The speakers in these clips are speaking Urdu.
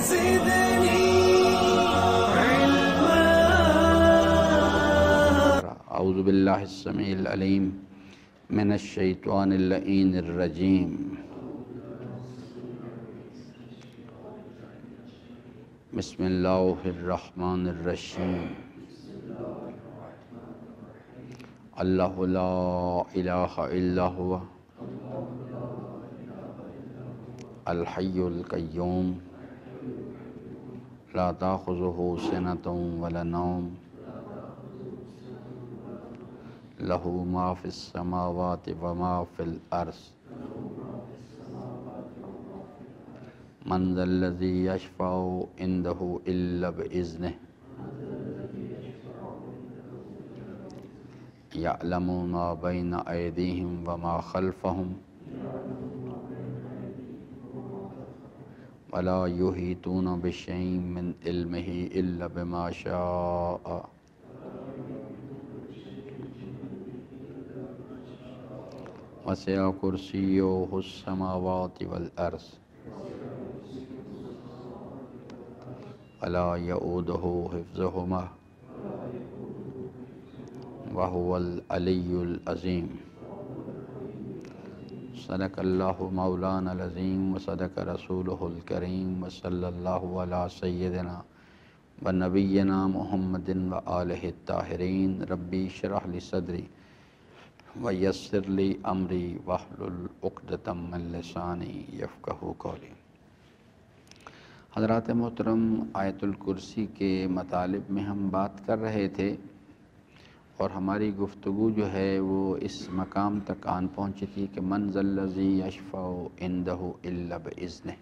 زدني علما. اعوذ باللہ السمیع العلیم من الشیطان اللعین الرجیم. بسم اللہ الرحمن الرحیم. اللہ لا الہ الا هو الحی القیوم لا تأخذہ سنۃ ولا نوم لہ ما فی السماوات وما فی الارض من ذا الذی یشفع عندہ الا بإذنہ یعلم ما بین ایدیہم وما خلفہم ولا یحیطون بشیء من علمہ الا بما شاء وسع کرسیہ السماوات والارض ولا یؤودہ حفظہما وهو العلی العظیم. صدق اللہ مولانا العظیم وصدق رسولہ الکریم وصلی اللہ علی سیدنا ونبینا محمد وآلہ الطاہرین. ربی اشرح لی صدری ویسر لی امری واحلل عقدۃ من لسانی یفقہوا قولی. حضرات محترم، آیت الکرسی کے مطالب میں ہم بات کر رہے تھے اور ہماری گفتگو جو ہے وہ اس مقام تک آن پہنچی تھی کہ من ذا الذی یشفع عندہ الا بإذنہ.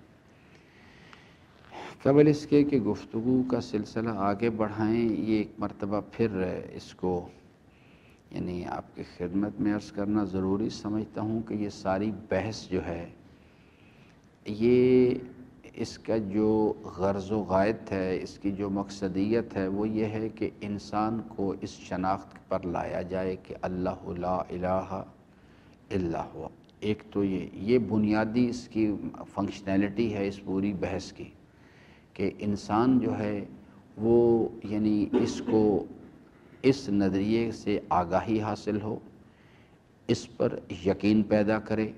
قبل اس کے کہ گفتگو کا سلسلہ آگے بڑھائیں، یہ ایک مرتبہ پھر اس کو یعنی آپ کی خدمت میں عرض کرنا ضروری سمجھتا ہوں کہ یہ ساری بحث جو ہے یہ اس کا جو غرض و غایت ہے، اس کی جو مقصدیت ہے وہ یہ ہے کہ انسان کو اس شناخت پر لایا جائے کہ اللہ لا الہ الا ہوا. ایک تو یہ بنیادی اس کی فنکشنالٹی ہے اس پوری بحث کی کہ انسان جو ہے وہ یعنی اس کو اس نظریے سے آگاہی حاصل ہو، اس پر یقین پیدا کرے،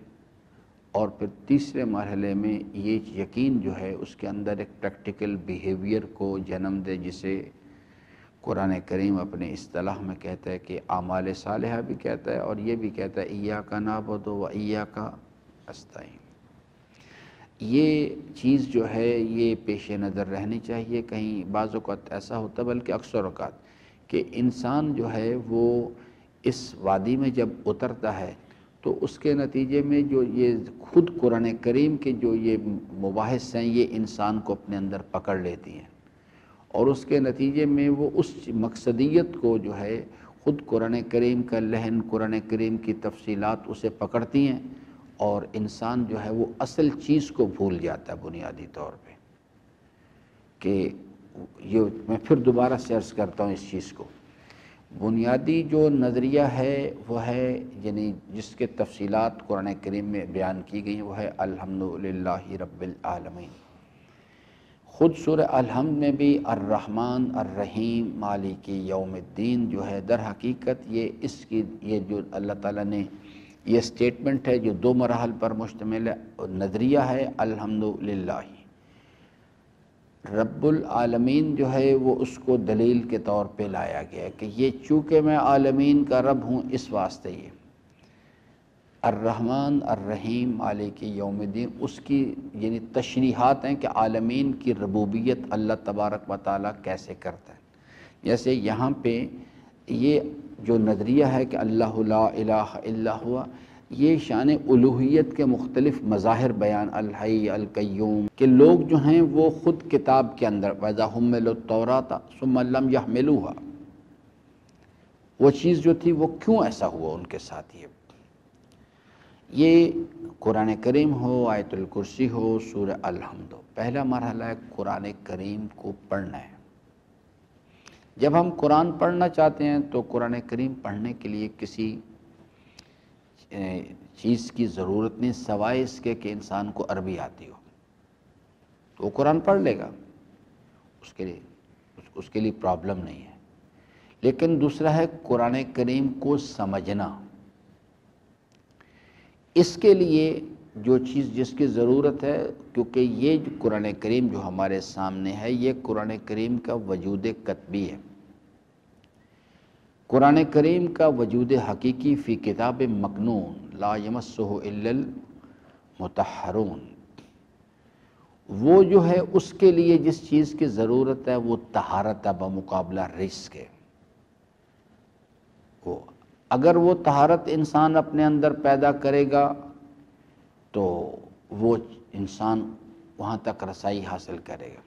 اور پھر تیسرے مرحلے میں یہ یقین جو ہے اس کے اندر ایک پریکٹیکل بیہیویئر کو جنم دے، جسے قرآن کریم اپنے اصطلاح میں کہتا ہے کہ اعمال صالحہ بھی کہتا ہے اور یہ بھی کہتا ہے ایاک نعبد و ایاک نستعین. یہ چیز جو ہے یہ پیش نظر رہنی چاہیے. کہیں بعض اوقات ایسا ہوتا ہے، بلکہ اکثر اوقات، کہ انسان جو ہے وہ اس وادی میں جب اترتا ہے تو اس کے نتیجے میں جو یہ خود قرآن کریم کے جو یہ مباحث ہیں یہ انسان کو اپنے اندر پکڑ لیتی ہیں، اور اس کے نتیجے میں وہ اس مقصدیت کو جو ہے خود قرآن کریم کا لحن، قرآن کریم کی تفصیلات اسے پکڑتی ہیں، اور انسان جو ہے وہ اصل چیز کو بھول جاتا ہے بنیادی طور پہ. کہ یہ میں پھر دوبارہ سے عرض کرتا ہوں اس چیز کو، بنیادی جو نظریہ ہے وہ ہے یعنی جس کے تفصیلات قرآن کریم میں بیان کی گئی ہیں وہ ہے الحمدللہ رب العالمین. خود سورہ الحمد میں بھی الرحمن الرحیم مالک یوم الدین جو ہے در حقیقت یہ اس کی یہ جو اللہ تعالیٰ نے یہ سٹیٹمنٹ ہے جو دو مراحل پر مشتمل ہے. نظریہ ہے الحمدللہ، رب العالمین جو ہے وہ اس کو دلیل کے طور پہ لایا گیا ہے کہ یہ چونکہ میں عالمین کا رب ہوں اس واسطے یہ الرحمن الرحیم مالک یوم الدین اس کی یعنی تشریحات ہیں کہ عالمین کی ربوبیت اللہ تبارک و تعالیٰ کیسے کرتا ہے. جیسے یہاں پہ یہ جو نظریہ ہے کہ اللہ لا الہ الا ہوا، یہ شان الوہیت کے مختلف مظاہر بیان، الحی القیوم، کہ لوگ جو ہیں وہ خود کتاب کے اندر وَإِذَا حُمِّلُوا التَّوْرَاةَ ثُمَّ لَمْ يَحْمِلُوهَا، وہ چیز جو تھی وہ کیوں ایسا ہوا ان کے ساتھ. یہ قرآن کریم ہو، آیت الکرسی ہو، سورہ الحمد ہو، پہلا مرحلہ ہے قرآن کریم کو پڑھنا ہے. جب ہم قرآن پڑھنا چاہتے ہیں تو قرآن کریم پڑھنے کے لیے کسی چیز کی ضرورت نہیں سوائے اس کے کہ انسان کو عربی آتی ہو. تو وہ قرآن پڑھ لے گا، اس کے لیے پرابلم نہیں ہے۔ لیکن دوسرا ہے قرآن کریم کو سمجھنا۔ اس کے لیے جو چیز جس کی ضرورت ہے، کیونکہ یہ جو قرآن کریم جو ہمارے سامنے ہے یہ قرآن کریم کا وجود کتبی ہے۔ قرآن کریم کا وجود حقیقی فی کتاب مکنون لا یمسہ الا المطہرون، وہ جو ہے اس کے لیے جس چیز کی ضرورت ہے وہ طہارت ہے بمقابلہ رزق کے۔ اگر وہ طہارت انسان اپنے اندر پیدا کرے گا تو وہ انسان وہاں تک رسائی حاصل کرے گا۔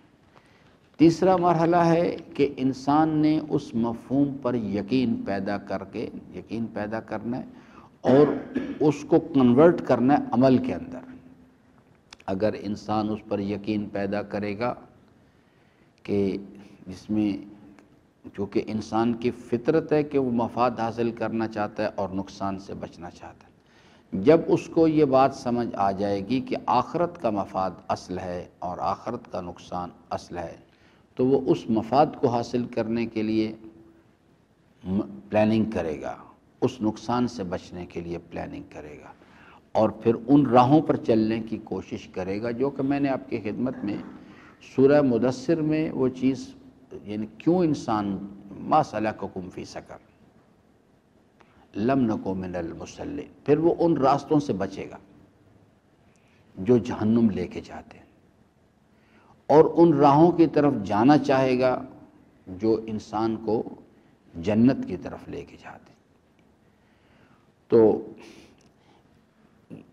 تیسرا مرحلہ ہے کہ انسان نے اس مفہوم پر یقین پیدا کرنا ہے اور اس کو کنورٹ کرنا ہے عمل کے اندر۔ اگر انسان اس پر یقین پیدا کرے گا کہ جس میں چونکہ انسان کی فطرت ہے کہ وہ مفاد حاصل کرنا چاہتا ہے اور نقصان سے بچنا چاہتا ہے، جب اس کو یہ بات سمجھ آ جائے گی کہ آخرت کا مفاد اصل ہے اور آخرت کا نقصان اصل ہے، تو وہ اس مفاد کو حاصل کرنے کے لیے پلاننگ کرے گا، اس نقصان سے بچنے کے لیے پلاننگ کرے گا، اور پھر ان راہوں پر چلنے کی کوشش کرے گا جو کہ میں نے آپ کی خدمت میں سورہ مدثر میں وہ چیز، یعنی کیوں انسان ما سلککم فی سقر لم نکو من المصلین، پھر وہ ان راستوں سے بچے گا جو جہنم لے کے جاتے ہیں اور ان راہوں کی طرف جانا چاہے گا جو انسان کو جنت کی طرف لے کے جاتے ہیں۔ تو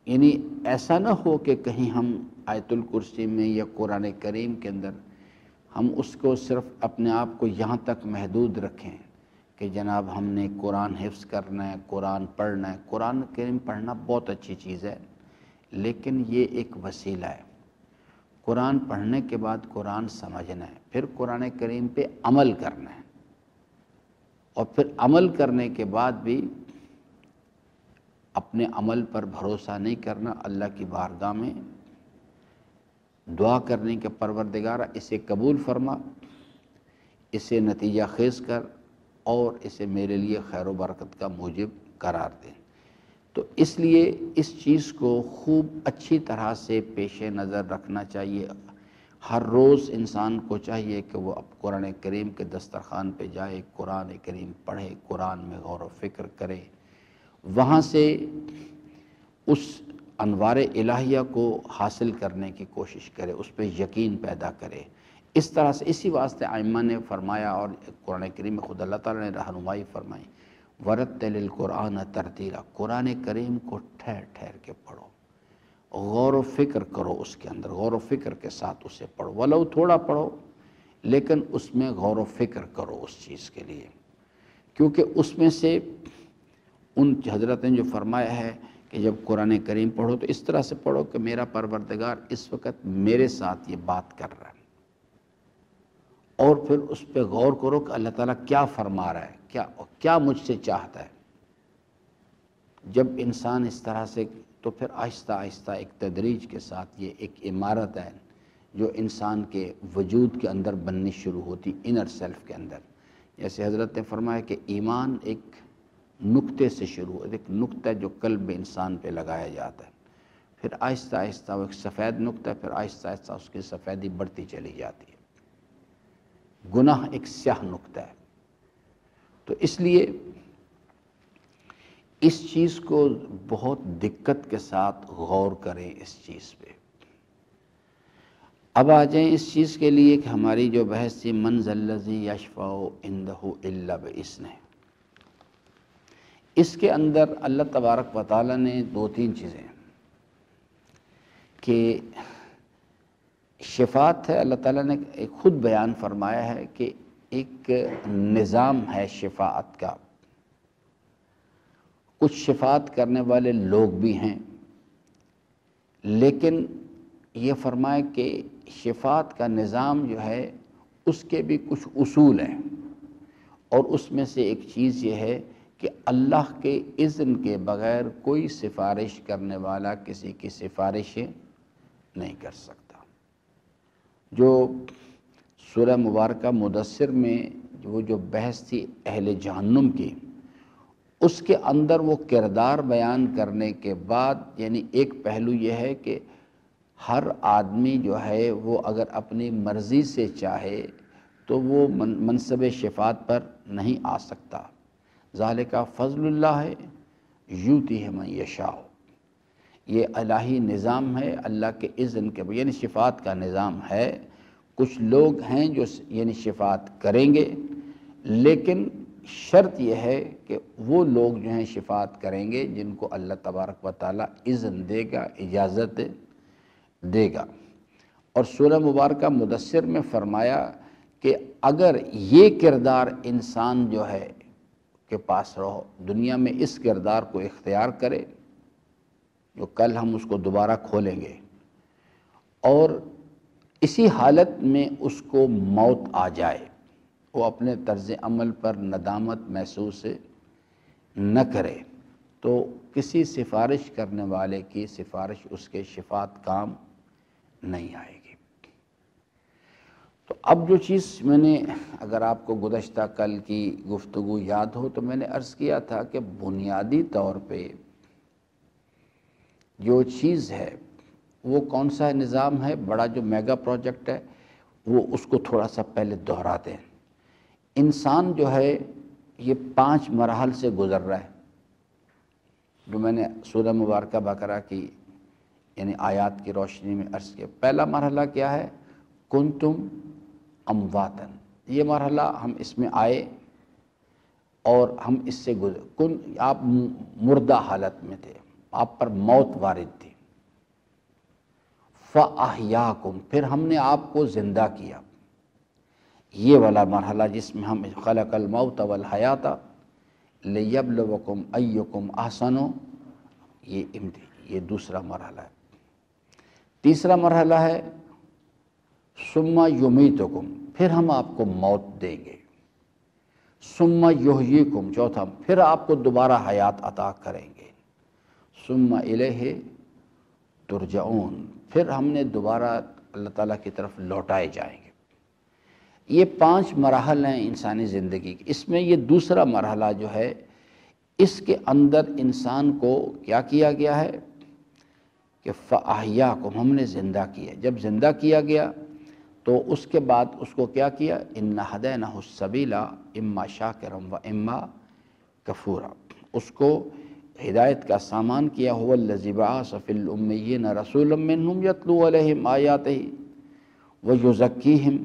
یعنی ایسا نہ ہو کہ کہیں ہم آیت الکرسی میں یا قرآن کریم کے اندر ہم اس کو صرف اپنے آپ کو یہاں تک محدود رکھیں کہ جناب ہم نے قرآن حفظ کرنا ہے، قرآن پڑھنا ہے۔ قرآن کریم پڑھنا بہت اچھی چیز ہے، لیکن یہ ایک وسیلہ ہے۔ قرآن پڑھنے کے بعد قرآن سمجھنا ہے، پھر قرآن کریم پہ عمل کرنا ہے، اور پھر عمل کرنے کے بعد بھی اپنے عمل پر بھروسہ نہیں کرنا، اللہ کی بارگاہ میں دعا کرنے کے پروردگارہ اسے قبول فرما، اسے نتیجہ خیز کر اور اسے میرے لیے خیر و برکت کا موجب قرار دے۔ تو اس لیے اس چیز کو خوب اچھی طرح سے پیش نظر رکھنا چاہیے۔ ہر روز انسان کو چاہیے کہ وہ اب قرآن کریم کے دسترخوان پہ جائے، قرآن کریم پڑھے، قرآن میں غور و فکر کرے، وہاں سے اس انوار الہیہ کو حاصل کرنے کی کوشش کرے، اس پہ یقین پیدا کرے۔ اس طرح سے اسی واسطے ائمہ نے فرمایا اور قرآن کریم میں خود اللہ تعالیٰ نے رہنمائی فرمائی، وَرَتِّلِ الْقُرْآنَ تَرْتِیلًا، قرآن کریم کو ٹھہر ٹھہر کے پڑھو، غور و فکر کرو، اس کے اندر غور و فکر کے ساتھ اسے پڑھو، ولو تھوڑا پڑھو لیکن اس میں غور و فکر کرو اس چیز کے لیے، کیونکہ اس میں سے ان حضرت نے جو فرمایا ہے کہ جب قرآن کریم پڑھو تو اس طرح سے پڑھو کہ میرا پروردگار اس وقت میرے ساتھ یہ بات کر رہا ہے، اور پھر اس پہ غور کرو کہ اللہ تعالیٰ کیا فرما رہا ہے، کیا مجھ سے چاہتا ہے۔ جب انسان اس طرح سے، تو پھر آہستہ آہستہ ایک تدریج کے ساتھ یہ ایک عمارت ہے جو انسان کے وجود کے اندر بننی شروع ہوتی، انر سیلف کے اندر۔ جیسے حضرت نے فرمایا کہ ایمان ایک نقطے سے شروع ہوتا ہے، ایک نقطہ جو قلب انسان پہ لگایا جاتا ہے، پھر آہستہ آہستہ وہ ایک سفید نقطہ ہے، پھر آہستہ آہستہ اس کی سفیدی بڑھتی چلی جاتی ہے۔ گناہ ایک سیاہ نقطہ ہے۔ تو اس لیے اس چیز کو بہت دقت کے ساتھ غور کریں اس چیز پہ۔ اب آ جائیں اس چیز کے لیے کہ ہماری جو بحث تھی، من ذا الذی یشفع عندہ الا باذنہ، اس کے اندر اللہ تبارک و تعالیٰ نے دو تین چیزیں کہ شفاعت ہے، اللہ تعالیٰ نے خود بیان فرمایا ہے کہ ایک نظام ہے شفاعت کا، کچھ شفاعت کرنے والے لوگ بھی ہیں، لیکن یہ فرمائے کہ شفاعت کا نظام جو ہے اس کے بھی کچھ اصول ہیں، اور اس میں سے ایک چیز یہ ہے کہ اللہ کے اذن کے بغیر کوئی سفارش کرنے والا کسی کی سفارش نہیں کر سکتا۔ جو سورہ مبارکہ مدثر میں وہ جو بحث تھی اہل جہنم کی، اس کے اندر وہ کردار بیان کرنے کے بعد یعنی ایک پہلو یہ ہے کہ ہر آدمی جو ہے وہ اگر اپنی مرضی سے چاہے تو وہ منصب شفاعت پر نہیں آ سکتا۔ ذالک فضل اللہ ہے یؤتیہ من یشاء، یہ الہی نظام ہے، اللہ کے اذن کے یعنی شفاعت کا نظام ہے۔ کچھ لوگ ہیں جو یعنی شفاعت کریں گے، لیکن شرط یہ ہے کہ وہ لوگ جو ہیں شفاعت کریں گے جن کو اللہ تبارک و تعالیٰ اذن دے گا، اجازت دے گا۔ اور سورہ مبارکہ مدثر میں فرمایا کہ اگر یہ کردار انسان جو ہے کے پاس رہو، دنیا میں اس کردار کو اختیار کرے جو کل ہم اس کو دوبارہ کھولیں گے، اور اسی حالت میں اس کو موت آ جائے، وہ اپنے طرز عمل پر ندامت محسوس نہ کرے، تو کسی سفارش کرنے والے کی سفارش اس کے شفاعت کام نہیں آئے گی۔ تو اب جو چیز میں نے، اگر آپ کو گزشتہ کل کی گفتگو یاد ہو تو میں نے عرض کیا تھا کہ بنیادی طور پہ جو چیز ہے وہ کون سا نظام ہے، بڑا جو میگا پروجیکٹ ہے، وہ اس کو تھوڑا سا پہلے دہراتے ہیں۔ انسان جو ہے یہ 5 مراحل سے گزر رہا ہے، جو میں نے سورہ مبارکہ بقرہ کی یعنی آیات کی روشنی میں عرض کیا۔ پہلا مرحلہ کیا ہے؟ کنتم امواتن، یہ مرحلہ ہم اس میں آئے اور ہم اس سے آپ مردہ حالت میں تھے، آپ پر موت وارد تھی۔ فَأَحْيَاكُمْ، پھر ہم نے آپ کو زندہ کیا۔ یہ والا مرحلہ جس میں ہم خلق الموت والحیات لیبلوکم ایکم احسن، یہ دوسرا مرحلہ ہے۔ تیسرا مرحلہ ہے ثم یمیتکم، پھر ہم آپ کو موت دیں گے۔ ثم یحییکم، چوتھا پھر آپ کو دوبارہ حیات عطا کریں گے۔ ثم الیہ ترجعون، پھر ہم نے دوبارہ اللہ تعالیٰ کی طرف لوٹائے جائیں گے۔ یہ 5 مراحل ہیں انسانی زندگی کی۔ اس میں یہ دوسرا مرحلہ جو ہے، اس کے اندر انسان کو کیا کیا گیا ہے کہ فَأَحْيَاكُمْ، ہم نے زندہ کیا۔ جب زندہ کیا گیا تو اس کے بعد اس کو کیا کیا؟ إِنَّ هَدَيْنَاهُ السَّبِيلَ إِمَّا شَاكِرًا وَإِمَّا كَفُورًا، اس کو ہدایت کا سامان کیا۔ هُوَ الَّذِي بَعَثَ فِي الْأُمِّيِّينَ رَسُولًا مِّنْهُمْ يَتْلُو عَلَيْهِمْ آيَاتِهِ وَيُزَكِّيهِمْ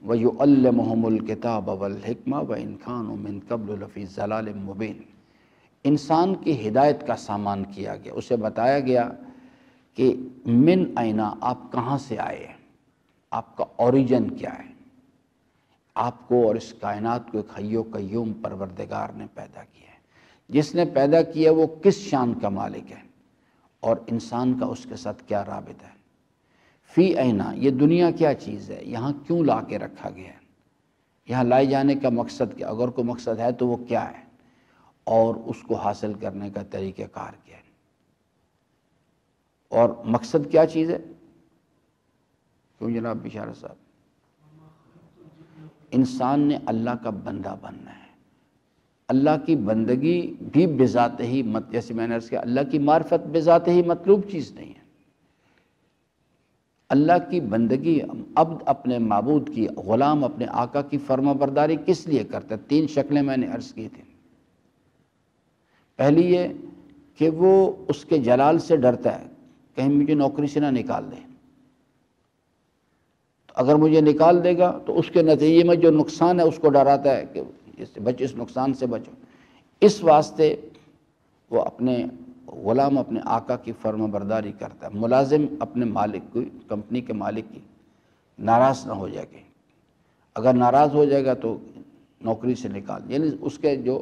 وَيُعَلِّمُهُمُ الْكِتَابَ وَالْحِكْمَةَ وَإِنْ كَانُوا مِنْ قَبْلُ لَفِي ضَلَالٍ مُّبِينٍ۔ انسان کی ہدایت کا سامان کیا گیا، اسے بتایا گیا کہ من اینا، آپ کہاں سے آئے ہیں، آپ کا اوریجن کیا ہے، آپ کو اور اس کائنات کو ایک حی و قیوم پروردگار نے پیدا کیا ہے۔ جس نے پیدا کیا وہ کس شان کا مالک ہے اور انسان کا اس کے ساتھ کیا رابط ہے۔ فی اینا، یہ دنیا کیا چیز ہے، یہاں کیوں لا کے رکھا گیا ہے، یہاں لائے جانے کا مقصد کیا، اگر کوئی مقصد ہے تو وہ کیا ہے، اور اس کو حاصل کرنے کا طریقہ کار کیا ہے، اور مقصد کیا چیز ہے۔ کیوں جناب بشارت صاحب؟ انسان نے اللہ کا بندہ بننا ہے۔ اللہ کی بندگی بھی بذات ہی جیسے میں نے عرض کیا، اللہ کی معرفت بذات ہی مطلوب چیز نہیں ہے۔ اللہ کی بندگی عبد اپنے معبود کی، غلام اپنے آقا کی فرما برداری کس لیے کرتا ہے؟ 3 شکلیں میں نے عرض کی تھیں۔ پہلی یہ کہ وہ اس کے جلال سے ڈرتا ہے، کہیں مجھے نوکری سے نہ نکال دے، تو اگر مجھے نکال دے گا تو اس کے نتیجے میں جو نقصان ہے اس کو ڈراتا ہے کہ اس نقصان سے بچو۔ اس واسطے وہ اپنے غلام اپنے آقا کی فرما برداری کرتا ہے۔ ملازم اپنے مالک کی، کمپنی کے مالک کی ناراض نہ ہو جائے گا، اگر ناراض ہو جائے گا تو نوکری سے نکال، یعنی اس کے جو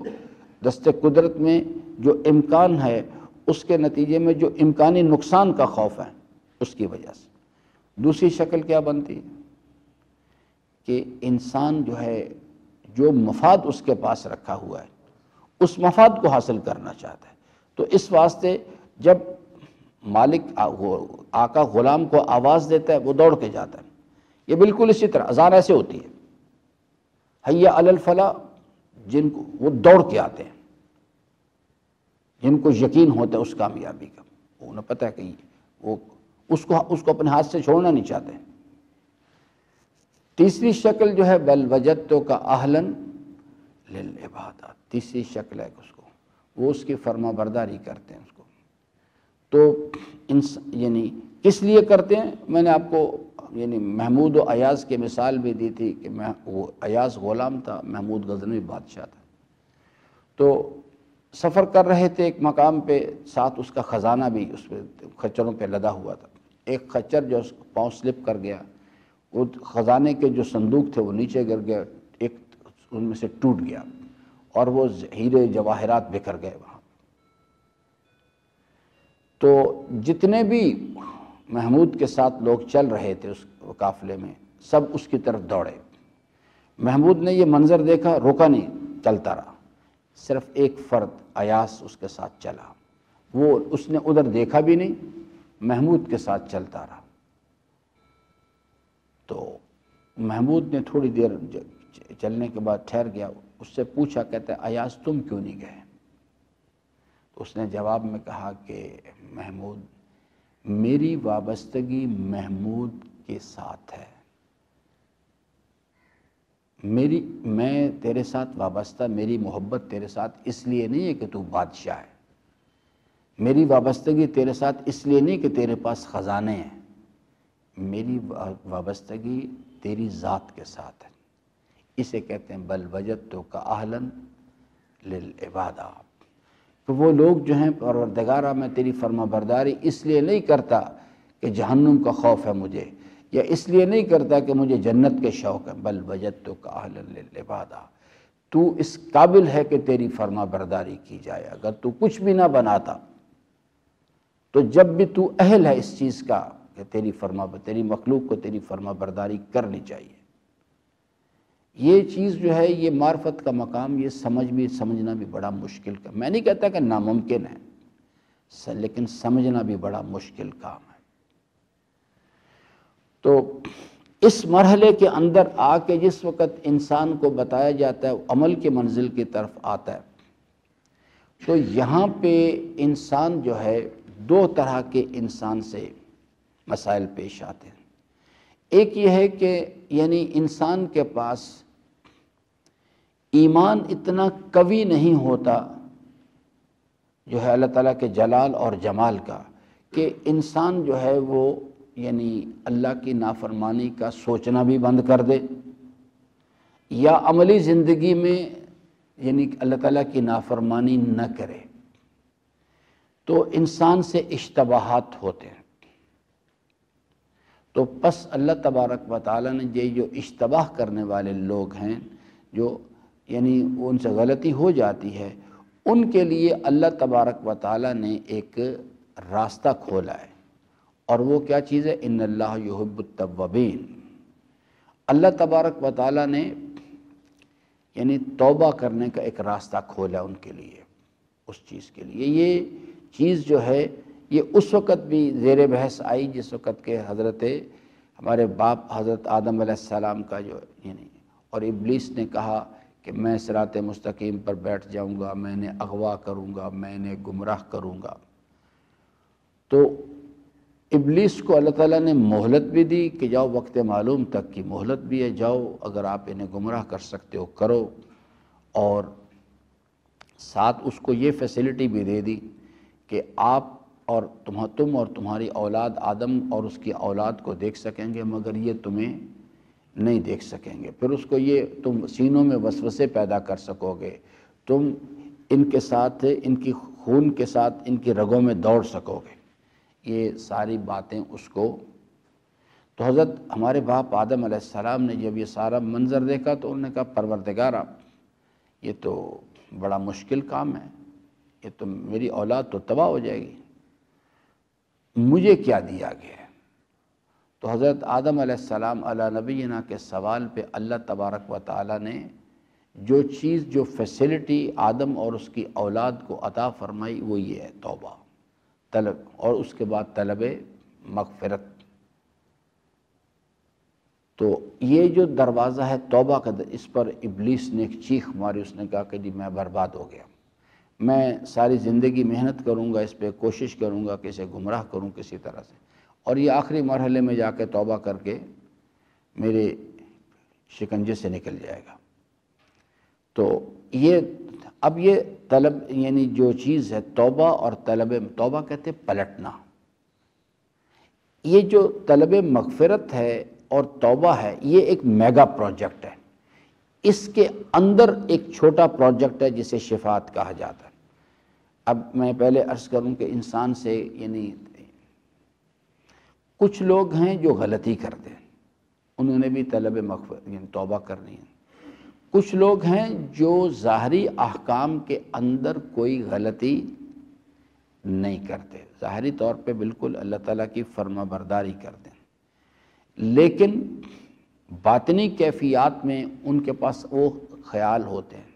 دست قدرت میں جو امکان ہے اس کے نتیجے میں جو امکانی نقصان کا خوف ہے اس کی وجہ سے۔ دوسری شکل کیا بنتی ہے کہ انسان جو ہے جو مفاد اس کے پاس رکھا ہوا ہے اس مفاد کو حاصل کرنا چاہتا ہے، تو اس واسطے جب مالک آقا غلام کو آواز دیتا ہے وہ دوڑ کے جاتا ہے، یہ بالکل اسی طرح اذان ایسے ہوتی ہے، حی علی الفلاح، جن کو وہ دوڑ کے آتے ہیں، جن کو یقین ہوتا ہے اس کامیابی کا، انہیں پتہ ہے کہ وہ اس کو اپنے ہاتھ سے چھوڑنا نہیں چاہتے۔ تیسری شکل جو ہے بل وجدتو کا اہلاً للعبادات، تیسری شکل ہے اس کو، وہ اس کی فرما برداری کرتے ہیں اس کو۔ تو یعنی کس لیے کرتے ہیں؟ میں نے آپ کو یعنی محمود و ایاز کی مثال بھی دی تھی کہ وہ ایاز غلام تھا، محمود غزنوی بادشاہ تھا۔ تو سفر کر رہے تھے ایک مقام پہ، ساتھ اس کا خزانہ بھی اس پہ خچروں پہ لدا ہوا تھا۔ ایک خچر جو اس پاؤں سلپ کر گیا، وہ خزانے کے جو صندوق تھے وہ نیچے گر گیا، ایک ان میں سے ٹوٹ گیا اور وہ ہیرے جواہرات بکھر گئے وہاں۔ تو جتنے بھی محمود کے ساتھ لوگ چل رہے تھے اس قافلے میں، سب اس کی طرف دوڑے۔ محمود نے یہ منظر دیکھا، روکا نہیں، چلتا رہا۔ صرف ایک فرد ایاس اس کے ساتھ چلا، وہ اس نے ادھر دیکھا بھی نہیں، محمود کے ساتھ چلتا رہا۔ تو محمود نے تھوڑی دیر چلنے کے بعد ٹھہر گیا، اس سے پوچھا، کہتا ہے ایاس تم کیوں نہیں گئے؟ تو اس نے جواب میں کہا کہ محمود، میری وابستگی محمود کے ساتھ ہے، میں تیرے ساتھ وابستہ، میری محبت تیرے ساتھ اس لیے نہیں ہے کہ تو بادشاہ ہے، میری وابستگی تیرے ساتھ اس لیے نہیں کہ تیرے پاس خزانے ہیں، میری وابستگی تیری ذات کے ساتھ ہے۔ اسے کہتے ہیں بل وجدتو کا اہلاً للعبادہ، کہ وہ لوگ جو ہیں پروردگارہ میں تیری فرما برداری اس لیے نہیں کرتا کہ جہنم کا خوف ہے مجھے، یا اس لیے نہیں کرتا کہ مجھے جنت کے شوق ہے، بل وجدتو کا اہلاً للعبادہ، تو اس قابل ہے کہ تیری فرما برداری کی جائے۔ اگر تو کچھ بھی نہ بناتا تو جب بھی تو اہل ہے اس چیز کا کہ تیری مخلوق کو تیری فرما برداری کرنی چاہیے۔ یہ چیز جو ہے، یہ معرفت کا مقام، یہ سمجھنا بھی بڑا مشکل کا، میں نہیں کہتا کہ ناممکن ہے، لیکن سمجھنا بھی بڑا مشکل کام ہے۔ تو اس مرحلے کے اندر آ کے جس وقت انسان کو بتایا جاتا ہے عمل کی منزل کی طرف آتا ہے، تو یہاں پہ انسان جو ہے دو طرح کے انسان سے مسائل پیش آتے ہیں۔ ایک یہ ہے کہ یعنی انسان کے پاس ایمان اتنا قوی نہیں ہوتا جو ہے اللہ تعالیٰ کے جلال اور جمال کا، کہ انسان جو ہے وہ یعنی اللہ کی نافرمانی کا سوچنا بھی بند کر دے، یا عملی زندگی میں یعنی اللہ تعالیٰ کی نافرمانی نہ کرے۔ تو انسان سے اشتباہات ہوتے ہیں، تو پس اللہ تبارک و تعالیٰ نے یہ جو اشتباہ کرنے والے لوگ ہیں، جو یعنی ان سے غلطی ہو جاتی ہے، ان کے لیے اللہ تبارک و تعالیٰ نے ایک راستہ کھولا ہے، اور وہ کیا چیز ہے؟ ان اللہ یحب التوابین، اللہ تبارک و تعالیٰ نے یعنی توبہ کرنے کا ایک راستہ کھولا ان کے لیے، اس چیز کے لیے۔ یہ چیز جو ہے یہ اس وقت بھی زیر بحث آئی جس وقت کہ ہمارے باپ حضرت آدم علیہ السلام کا جو یعنی، اور ابلیس نے کہا کہ میں صراط مستقیم پر بیٹھ جاؤں گا، میں نے اغوا کروں گا، میں نے گمراہ کروں گا۔ تو ابلیس کو اللہ تعالیٰ نے مہلت بھی دی کہ جاؤ، وقت معلوم تک کی مہلت بھی ہے، جاؤ اگر آپ انہیں گمراہ کر سکتے ہو کرو، اور ساتھ اس کو یہ فیسلٹی بھی دے دی کہ آپ اور تم اور تمہاری اولاد آدم اور اس کی اولاد کو دیکھ سکیں گے، مگر یہ تمہیں نہیں دیکھ سکیں گے۔ پھر اس کو یہ تم سینوں میں وسوسے پیدا کر سکو گے، تم ان کے ساتھ، ان کی خون کے ساتھ ان کی رگوں میں دوڑ سکو گے، یہ ساری باتیں اس کو۔ تو حضرت ہمارے باپ آدم علیہ السلام نے جب یہ سارا منظر دیکھا تو انہوں نے کہا پروردگارا، یہ تو بڑا مشکل کام ہے، یہ تو میری اولاد تو تباہ ہو جائے گی، مجھے کیا دیا گیا ہے؟ تو حضرت آدم علیہ السلام علی نبینا کے سوال پہ اللہ تبارک و تعالیٰ نے جو چیز، جو فیسلٹی آدم اور اس کی اولاد کو عطا فرمائی، وہ یہ ہے توبہ طلب، اور اس کے بعد طلب مغفرت۔ تو یہ جو دروازہ ہے توبہ کا، اس پر ابلیس نے ایک چیخ ماری، اس نے کہا کہ جی میں برباد ہو گیا، میں ساری زندگی محنت کروں گا اس پہ، کوشش کروں گا کہ اسے گمراہ کروں کسی طرح سے، اور یہ آخری مرحلے میں جا کے توبہ کر کے میرے شکنجے سے نکل جائے گا۔ تو یہ اب یہ طلب، یعنی جو چیز ہے توبہ اور طلب، توبہ کہتے ہیں پلٹنا، یہ جو طلب مغفرت ہے اور توبہ ہے یہ ایک میگا پروجیکٹ ہے۔ اس کے اندر ایک چھوٹا پروجیکٹ ہے جسے شفاعت کہا جاتا ہے۔ اب میں پہلے عرض کروں کہ انسان سے، یعنی کچھ لوگ ہیں جو غلطی کرتے ہیں، انہوں نے بھی طلب مغفرت یعنی توبہ کرنی ہے۔ کچھ لوگ ہیں جو ظاہری احکام کے اندر کوئی غلطی نہیں کرتے، ظاہری طور پہ بالکل اللہ تعالیٰ کی فرما برداری کرتے ہیں، لیکن باطنی کیفیات میں ان کے پاس وہ خیال ہوتے ہیں۔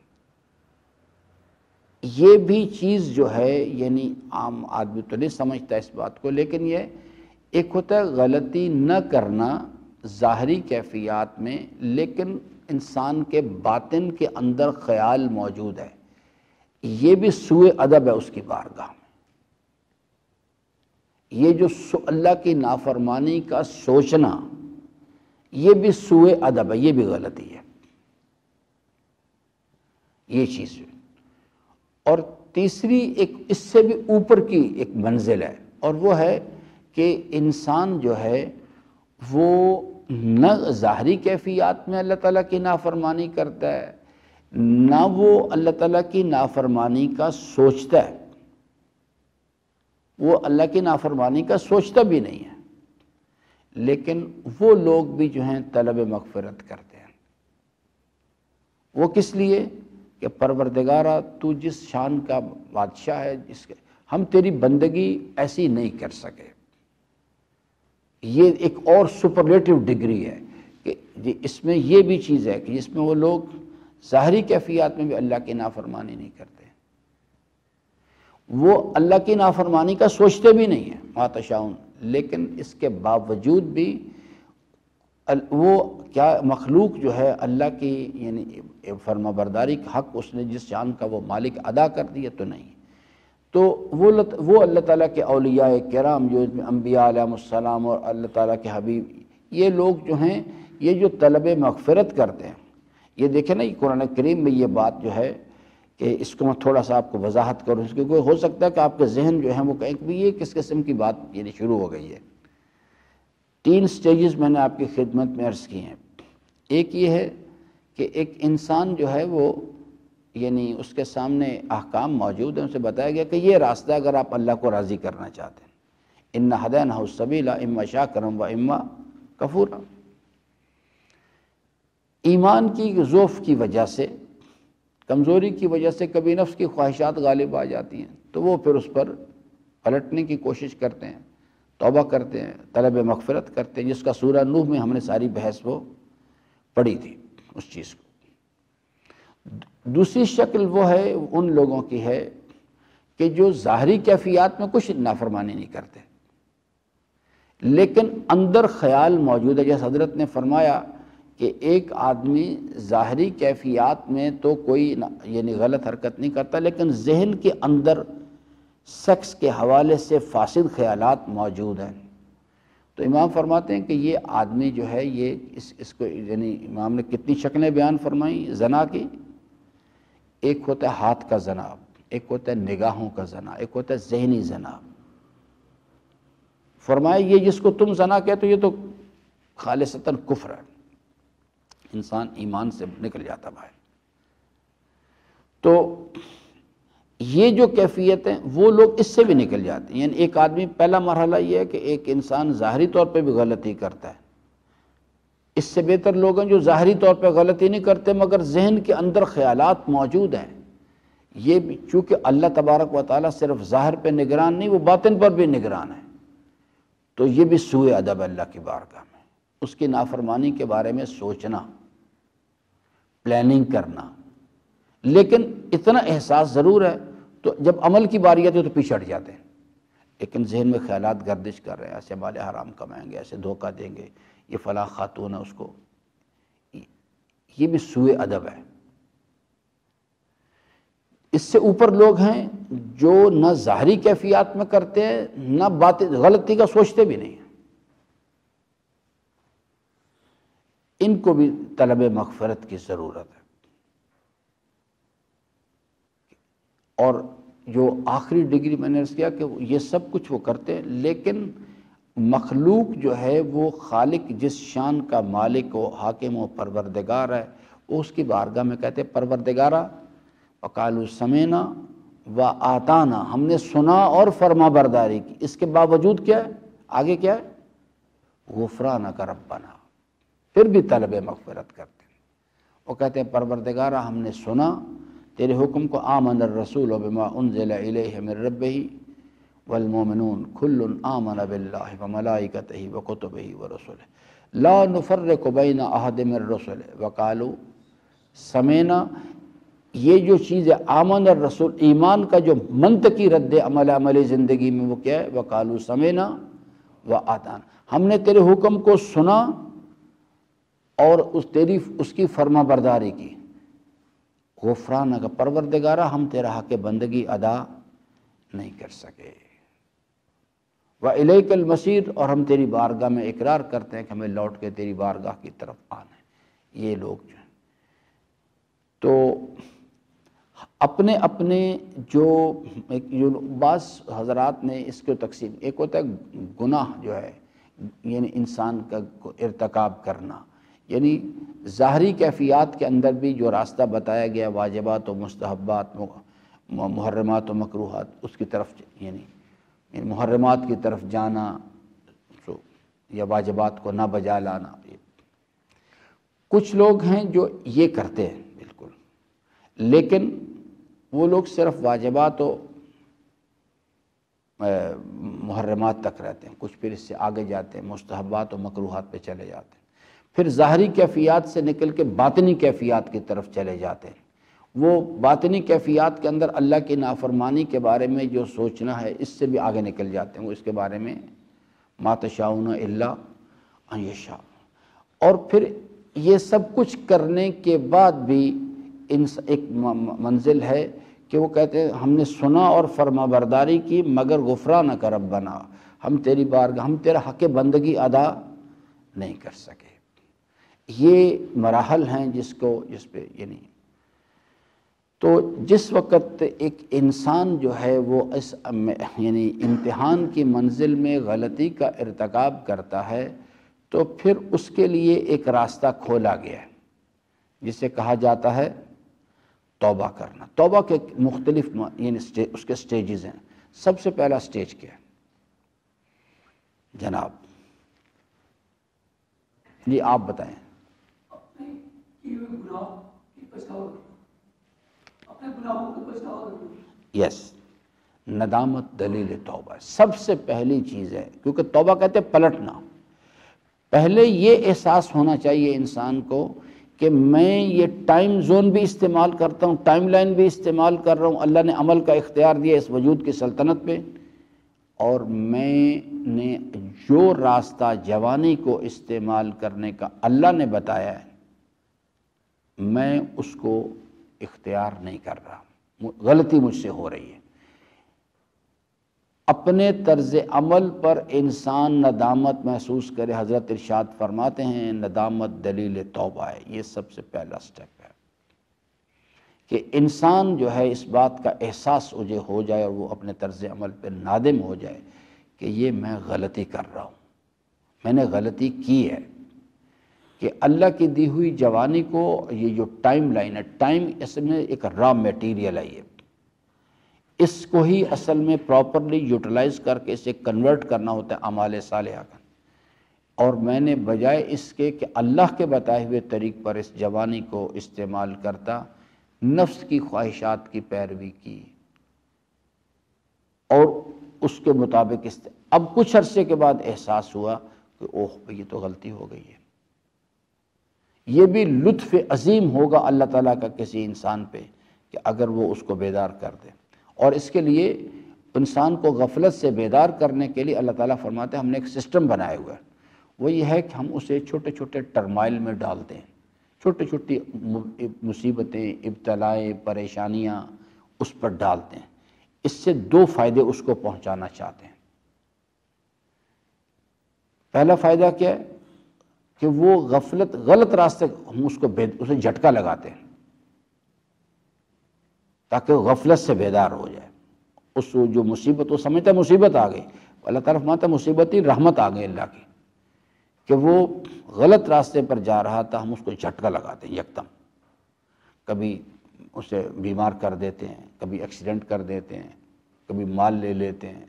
یہ بھی چیز جو ہے، یعنی عام آدمی تو نہیں سمجھتا اس بات کو، لیکن یہ ایک ہوتا ہے غلطی نہ کرنا ظاہری کیفیات میں، لیکن انسان کے باطن کے اندر خیال موجود ہے، یہ بھی سوء ادب ہے اس کی بارگاہ میں۔ یہ جو اللہ کی نافرمانی کا سوچنا، یہ بھی سوء ادب ہے، یہ بھی غلطی ہے، یہ چیز ہے۔ اور تیسری ایک اس سے بھی اوپر کی ایک منزل ہے، اور وہ ہے کہ انسان جو ہے وہ نہ ظاہری کیفیات میں اللہ تعالیٰ کی نافرمانی کرتا ہے، نہ وہ اللہ تعالیٰ کی نافرمانی کا سوچتا ہے، وہ اللہ کی نافرمانی کا سوچتا بھی نہیں ہے، لیکن وہ لوگ بھی جو ہیں طلب مغفرت کرتے ہیں۔ وہ کس لیے کہ پروردگارہ تو جس شان کا بادشاہ ہے، جس کے ہم تیری بندگی ایسی نہیں کر سکے۔ یہ ایک اور سپرلیٹو ڈگری ہے کہ اس میں یہ بھی چیز ہے کہ جس میں وہ لوگ ظاہری کیفیات میں بھی اللہ کی نافرمانی نہیں کرتے، وہ اللہ کی نافرمانی کا سوچتے بھی نہیں ہیں ما تشاءون، لیکن اس کے باوجود بھی وہ کیا مخلوق جو ہے اللہ کی یعنی فرما برداری کا حق اس نے جس شان کا وہ مالک ادا کر دیا تو نہیں۔ تو وہ اللہ تعالیٰ کے اولیاء کرام جو انبیاء علیہ السلام اور اللہ تعالیٰ کے حبیب، یہ لوگ جو ہیں یہ جو طلب مغفرت کرتے ہیں، یہ دیکھیں نا قرآن کریم میں یہ بات جو ہے کہ اس کو میں تھوڑا سا آپ کو وضاحت کروں، اس کیونکہ ہو سکتا ہے کہ آپ کے ذہن جو ہیں وہ کہیں کہ یہ کس قسم کی بات یعنی شروع ہو گئی ہے۔ 3 سٹیجز میں نے آپ کی خدمت میں عرض کی ہیں۔ ایک یہ ہے کہ ایک انسان جو ہے وہ یعنی اس کے سامنے احکام موجود ہیں، اسے بتایا گیا کہ یہ راستہ اگر آپ اللہ کو راضی کرنا چاہتے ہیں، اِنَّ هَدَيْنَاهُ السَّبِيلَ اِمَّا شَاكِرًا وَإِمَّا كَفُورًا۔ ایمان کی ضعف کی وجہ سے، کمزوری کی وجہ سے کبھی نفس کی خواہشات غالب آ جاتی ہیں، تو وہ پھر اس پر پلٹنے کی کوشش کرتے ہیں، توبہ کرتے ہیں، طلب مغفرت کرتے ہیں، جس کا سورہ نوح میں ہم نے ساری بحث وہ پڑھی تھی اس چیز کو۔ دوسری شکل وہ ہے ان لوگوں کی ہے کہ جو ظاہری کیفیات میں کچھ نافرمانی نہیں کرتے، لیکن اندر خیال موجود ہے، جیسے حضرت نے فرمایا کہ ایک آدمی ظاہری کیفیات میں تو کوئی یعنی غلط حرکت نہیں کرتا، لیکن ذہن کے اندر سیکس کے حوالے سے فاسد خیالات موجود ہیں، تو امام فرماتے ہیں کہ یہ آدمی جو ہے یہ اس کو یعنی امام نے کتنی شکلیں بیان فرمائیں زنا کی۔ ایک ہوتا ہے ہاتھ کا زنا، ایک ہوتا ہے نگاہوں کا زنا، ایک ہوتا ہے ذہنی زنا۔ فرمایا یہ جس کو تم زنا کہتے ہو یہ تو خالصتاً کفر ہے، انسان ایمان سے نکل جاتا باہر۔ تو یہ جو کیفیت ہیں وہ لوگ اس سے بھی نکل جاتے ہیں، یعنی ایک آدمی پہلا مرحلہ یہ ہے کہ ایک انسان ظاہری طور پہ بھی غلطی کرتا ہے، اس سے بہتر لوگ ہیں جو ظاہری طور پہ غلطی نہیں کرتے مگر ذہن کے اندر خیالات موجود ہیں۔ یہ بھی چونکہ اللہ تبارک و تعالیٰ صرف ظاہر پہ نگران نہیں، وہ باطن پر بھی نگران ہے، تو یہ بھی سوء ادب اللہ کی بارگاہ میں، اس کی نافرمانی کے بارے میں سوچنا، پلاننگ کرنا، لیکن اتنا احساس ضرور ہے، تو جب عمل کی باری آتی ہے تو پیچھے ہٹ جاتے ہیں، لیکن ذہن میں خیالات گردش کر رہے ہیں، ایسے مال حرام کمائیں گے، ایسے دھوکہ دیں گے، یہ فلاں خاتون ہے اس کو، یہ بھی سوء ادب ہے۔ اس سے اوپر لوگ ہیں جو نہ ظاہری کیفیات میں کرتے ہیں، نہ غلطی کا سوچتے بھی نہیں ہیں، ان کو بھی طلب مغفرت کی ضرورت ہے۔ اور جو آخری ڈگری میں نے عرض کیا کہ یہ سب کچھ وہ کرتے ہیں، لیکن مخلوق جو ہے وہ خالق جس شان کا مالک و حاکم و پروردگار ہے، وہ اس کی بارگاہ میں کہتے ہیں پروردگارا وقالوا سمعنا و آتانا، ہم نے سنا اور فرما برداری کی، اس کے باوجود کیا ہے آگے کیا ہے غفرانک ربنا، پھر بھی طلب مغفرت کرتے ہیں۔ وہ کہتے ہیں پروردگارا ہم نے سنا تیرے حکم کو، آمن الرسول بما انزل الیہ من ربہ والمؤمنون کل آمن باللہ وملائکتہ وکتبہ ورسلہ لا نفرق بین احد من رسلہ وقالوا سمعنا، یہ جو چیز ہے آمن الرسول، ایمان کا جو منطقی رد عمل عملی زندگی میں وہ کیا ہے وقالوا سمعنا و آتانا، ہم نے تیرے حکم کو سنا اور اس کی فرما برداری کی، غفرانک پروردگارہ ہم تیرا حق بندگی ادا نہیں کر سکے، وَإِلَيْكَ الْمَصِيرُ، اور ہم تیری بارگاہ میں اقرار کرتے ہیں کہ ہمیں لوٹ کے تیری بارگاہ کی طرف آنا ہے۔ یہ لوگ جو ہیں تو اپنے اپنے جو بعض حضرات نے اس کو تقسیم، ایک ہوتا ہے گناہ جو ہے یعنی انسان کا ارتکاب کرنا، یعنی ظاہری کیفیات کے اندر بھی جو راستہ بتایا گیا واجبات و مستحبات محرمات و مکروہات، اس کی طرف یعنی محرمات کی طرف جانا یا واجبات کو نہ بجا لانا۔ کچھ لوگ ہیں جو یہ کرتے ہیں بالکل، لیکن وہ لوگ صرف واجبات و محرمات تک رہتے ہیں، کچھ پھر اس سے آگے جاتے ہیں، مستحبات و مکروہات پہ چلے جاتے ہیں، پھر ظاہری کیفیات سے نکل کے باطنی کیفیات کی طرف چلے جاتے ہیں۔ وہ باطنی کیفیات کے اندر اللہ کی نافرمانی کے بارے میں جو سوچنا ہے اس سے بھی آگے نکل جاتے ہیں، وہ اس کے بارے میں ما تشاؤون الا ان یشاء۔ اور پھر یہ سب کچھ کرنے کے بعد بھی ایک منزل ہے کہ وہ کہتے ہیں ہم نے سنا اور فرما برداری کی مگر غفرانک ربنا، ہم تیری بارگاہ، ہم تیرا حق بندگی ادا نہیں کر سکے۔ یہ مراحل ہیں جس پہ یعنی تو جس وقت ایک انسان جو ہے وہ اس یعنی امتحان کی منزل میں غلطی کا ارتکاب کرتا ہے تو پھر اس کے لیے ایک راستہ کھولا گیا ہے جسے کہا جاتا ہے توبہ کرنا۔ توبہ کے مختلف یعنی اس کے سٹیجز ہیں۔ سب سے پہلا سٹیج کیا ہے جناب؟ جی آپ بتائیں۔ یس، ندامت دلیل توبہ سب سے پہلی چیز ہے، کیونکہ توبہ کہتے ہیں پلٹنا۔ پہلے یہ احساس ہونا چاہیے انسان کو کہ میں یہ ٹائم زون بھی استعمال کرتا ہوں، ٹائم لائن بھی استعمال کر رہا ہوں، اللہ نے عمل کا اختیار دیا اس وجود کی سلطنت پہ، اور میں نے جو راستہ جوانی کو استعمال کرنے کا اللہ نے بتایا ہے میں اس کو اختیار نہیں کر رہا، غلطی مجھ سے ہو رہی ہے۔ اپنے طرز عمل پر انسان ندامت محسوس کرے، حضرت ارشاد فرماتے ہیں ندامت دلیل توبہ ہے۔ یہ سب سے پہلا سٹیپ ہے کہ انسان جو ہے اس بات کا احساس مجھے ہو جائے اور وہ اپنے طرز عمل پہ نادم ہو جائے کہ یہ میں غلطی کر رہا ہوں، میں نے غلطی کی ہے، کہ اللہ کی دی ہوئی جوانی کو یہ جو ٹائم لائن ہے، ٹائم اس میں ایک را میٹیریل ہے، یہ اس کو ہی اصل میں پراپرلی یوٹیلائز کر کے اسے کنورٹ کرنا ہوتا ہے اعمال صالحہ کا، اور میں نے بجائے اس کے کہ اللہ کے بتائے ہوئے طریق پر اس جوانی کو استعمال کرتا، نفس کی خواہشات کی پیروی کی اور اس کے مطابق اب کچھ عرصے کے بعد احساس ہوا کہ اوہ یہ تو غلطی ہو گئی ہے۔ یہ بھی لطف عظیم ہوگا اللہ تعالیٰ کا کسی انسان پہ کہ اگر وہ اس کو بیدار کر دے، اور اس کے لیے انسان کو غفلت سے بیدار کرنے کے لیے اللہ تعالیٰ فرماتے ہیں ہم نے ایک سسٹم بنائے ہوئے ہے، وہ یہ ہے کہ ہم اسے چھوٹے چھوٹے ٹرمائل میں ڈالتے ہیں، چھوٹی چھوٹی مصیبتیں، ابتلائیں، پریشانیاں اس پر ڈالتے ہیں۔ اس سے دو فائدے اس کو پہنچانا چاہتے ہیں۔ پہلا فائدہ کیا ہے کہ وہ غلط راستے ہم اسے جھٹکا لگاتے ہیں تاکہ وہ غفلت سے بیدار ہو جائے۔ اس جو مصیبت وہ سمجھتا ہے مصیبت آ گئی، اللہ تعالیٰ فرماتا ہے مصیبت ہی رحمت آ گئی اللہ کی، کہ وہ غلط راستے پر جا رہا تھا، ہم اس کو جھٹکا لگاتے ہیں یکدم، کبھی اسے بیمار کر دیتے ہیں، کبھی ایکسیڈنٹ کر دیتے ہیں، کبھی مال لے لیتے ہیں،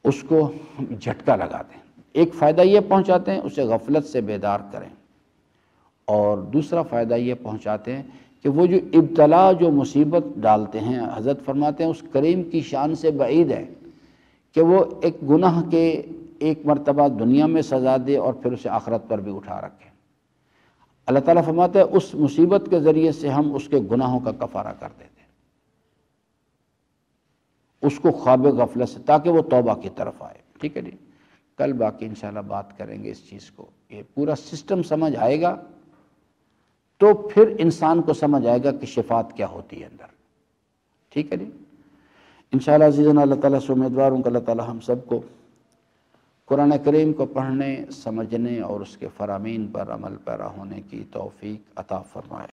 اس کو جھٹکا لگاتے ہیں۔ ایک فائدہ یہ پہنچاتے ہیں اسے غفلت سے بیدار کریں، اور دوسرا فائدہ یہ پہنچاتے ہیں کہ وہ جو ابتلا جو مصیبت ڈالتے ہیں، حضرت فرماتے ہیں اس کریم کی شان سے بعید ہے کہ وہ ایک گناہ کے ایک مرتبہ دنیا میں سزا دے اور پھر اسے آخرت پر بھی اٹھا رکھے۔ اللہ تعالیٰ فرماتا ہے اس مصیبت کے ذریعے سے ہم اس کے گناہوں کا کفارہ کر دیتے ہیں، اس کو خواب غفلت سے، تاکہ وہ توبہ کی طرف آئے۔ ٹھیک ہے جی، کل باقی انشاءاللہ بات کریں گے اس چیز کو۔ یہ پورا سسٹم سمجھ آئے گا تو پھر انسان کو سمجھ آئے گا کہ شفاعت کیا ہوتی ہے اندر۔ ٹھیک ہے جی، انشاءاللہ عزیزنا اللہ تعالیٰ سے امیدوار ہوں کہ اللہ تعالیٰ ہم سب کو قرآن کریم کو پڑھنے، سمجھنے اور اس کے فرامین پر عمل پیرا ہونے کی توفیق عطا فرمائے۔